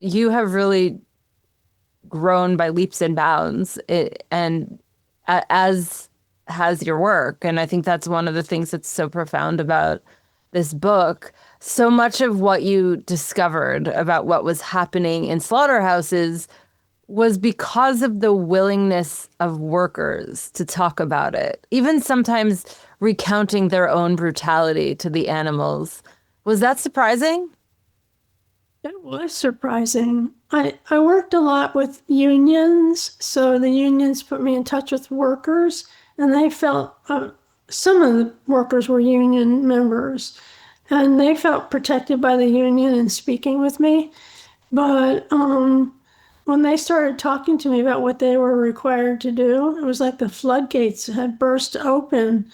you have really grown by leaps and bounds, and as has your work. And I think that's one of the things that's so profound about this book. So much of what you discovered about what was happening in slaughterhouses was because of the willingness of workers to talk about it, even sometimes recounting their own brutality to the animals. Was that surprising? It was surprising. I worked a lot with unions, so the unions put me in touch with workers, and they felt some of the workers were union members, and they felt protected by the union and speaking with me. But when they started talking to me about what they were required to do, it was like the floodgates had burst open,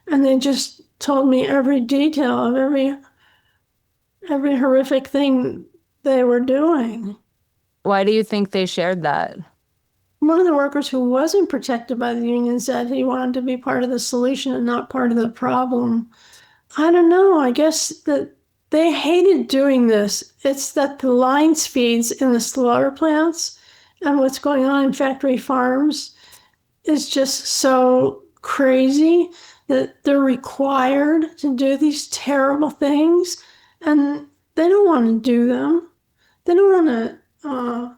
and they just told me every detail of every horrific thing they were doing. Why do you think they shared that? One of the workers who wasn't protected by the union said he wanted to be part of the solution and not part of the problem. I don't know. I guess that they hated doing this. It's that the line speeds in the slaughter plants and what's going on in factory farms is just so crazy that they're required to do these terrible things and they don't want to do them. They don't want to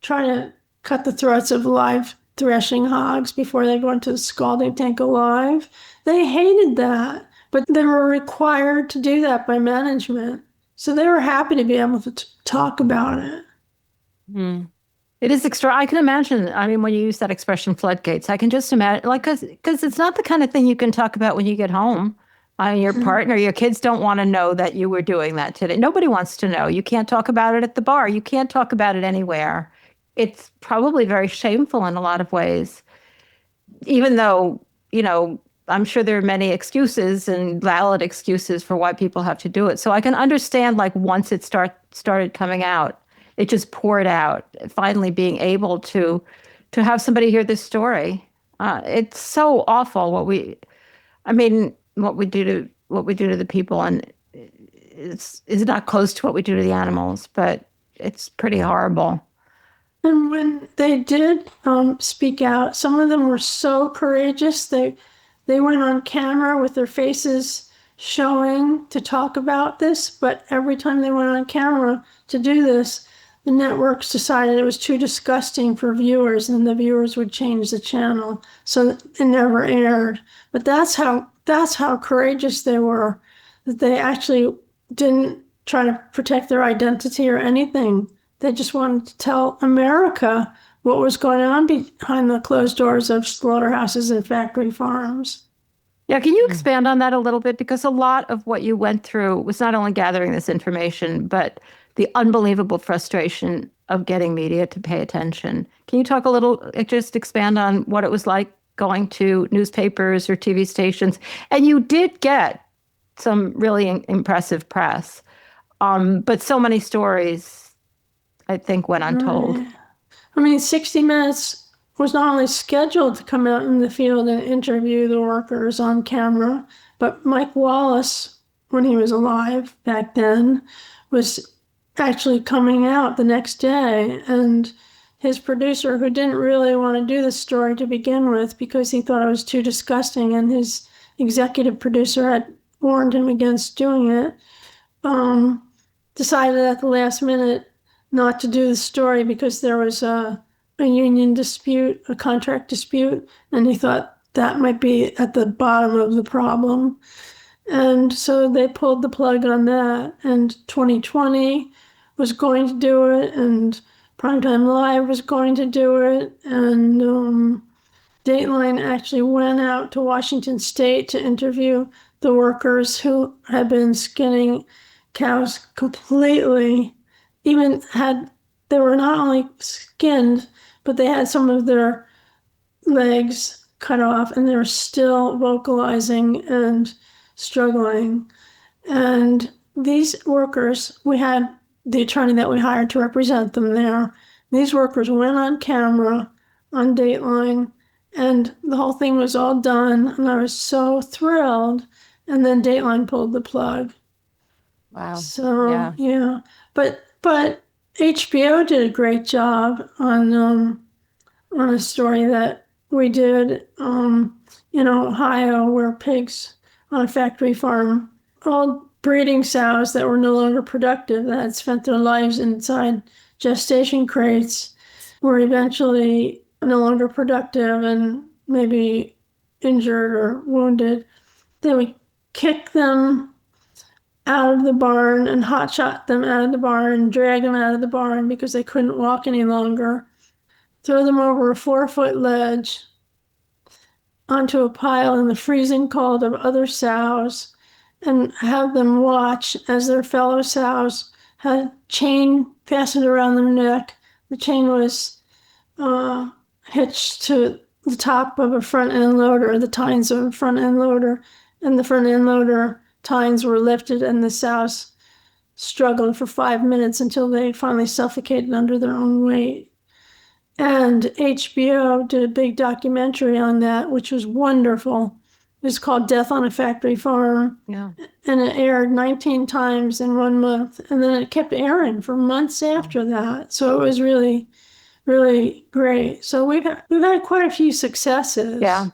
try to cut the throats of live thrashing hogs before they go into the scalding tank alive. They hated that, but they were required to do that by management. So they were happy to be able to talk about it. Hmm. It is extra. I can imagine. I mean, when you use that expression floodgates, I can just imagine, like, because it's not the kind of thing you can talk about when you get home. Your partner, your kids don't want to know that you were doing that today. Nobody wants to know. You can't talk about it at the bar. You can't talk about it anywhere. It's probably very shameful in a lot of ways, even though, I'm sure there are many excuses and valid excuses for why people have to do it. So I can understand, like, once it started coming out, it just poured out. Finally, being able to have somebody hear this story, it's so awful I mean, what we do to the people, and it's not close to what we do to the animals, but it's pretty horrible. And when they did speak out, some of them were so courageous. They went on camera with their faces showing to talk about this. But every time they went on camera to do this, the networks decided it was too disgusting for viewers, and the viewers would change the channel, so it never aired. But that's how courageous they were. That they actually didn't try to protect their identity or anything. They just wanted to tell America what was going on behind the closed doors of slaughterhouses and factory farms. Yeah, can you expand on that a little bit? Because a lot of what you went through was not only gathering this information, but the unbelievable frustration of getting media to pay attention. Can you talk a little, just expand on what it was like going to newspapers or TV stations? And you did get some really impressive press, but so many stories, I think, went untold. Right. I mean, 60 Minutes was not only scheduled to come out in the field and interview the workers on camera, but Mike Wallace, when he was alive back then, was actually coming out the next day. And his producer, who didn't really want to do the story to begin with because he thought it was too disgusting, and his executive producer had warned him against doing it, um, decided at the last minute not to do the story because there was a union dispute, a contract dispute, and he thought that might be at the bottom of the problem. And so they pulled the plug on that. And 2020 was going to do it, and Primetime Live was going to do it, and Dateline actually went out to Washington State to interview the workers who had been skinning cows completely. Even had they were not only skinned, but they had some of their legs cut off, and they were still vocalizing and struggling. And these workers, we had the attorney that we hired to represent them there. These workers went on camera on Dateline, and the whole thing was all done, and I was so thrilled. And then Dateline pulled the plug. Wow. So, Yeah. yeah. But But HBO did a great job on a story that we did in Ohio, where pigs on a factory farm, all breeding sows that were no longer productive, that had spent their lives inside gestation crates, were eventually no longer productive and maybe injured or wounded. They would kick them out of the barn and hotshot them out of the barn, drag them out of the barn because they couldn't walk any longer, throw them over a 4-foot ledge onto a pile in the freezing cold of other sows, and have them watch as their fellow sows had a chain fastened around their neck. The chain was hitched to the top of a front end loader, the tines of a front end loader, and the front end loader tines were lifted, and the sows struggled for 5 minutes until they finally suffocated under their own weight. And HBO did a big documentary on that, which was wonderful. It was called Death on a Factory Farm. Yeah. And it aired 19 times in 1 month. And then it kept airing for months after that. So it was really, really great. So we've had quite a few successes. Yeah.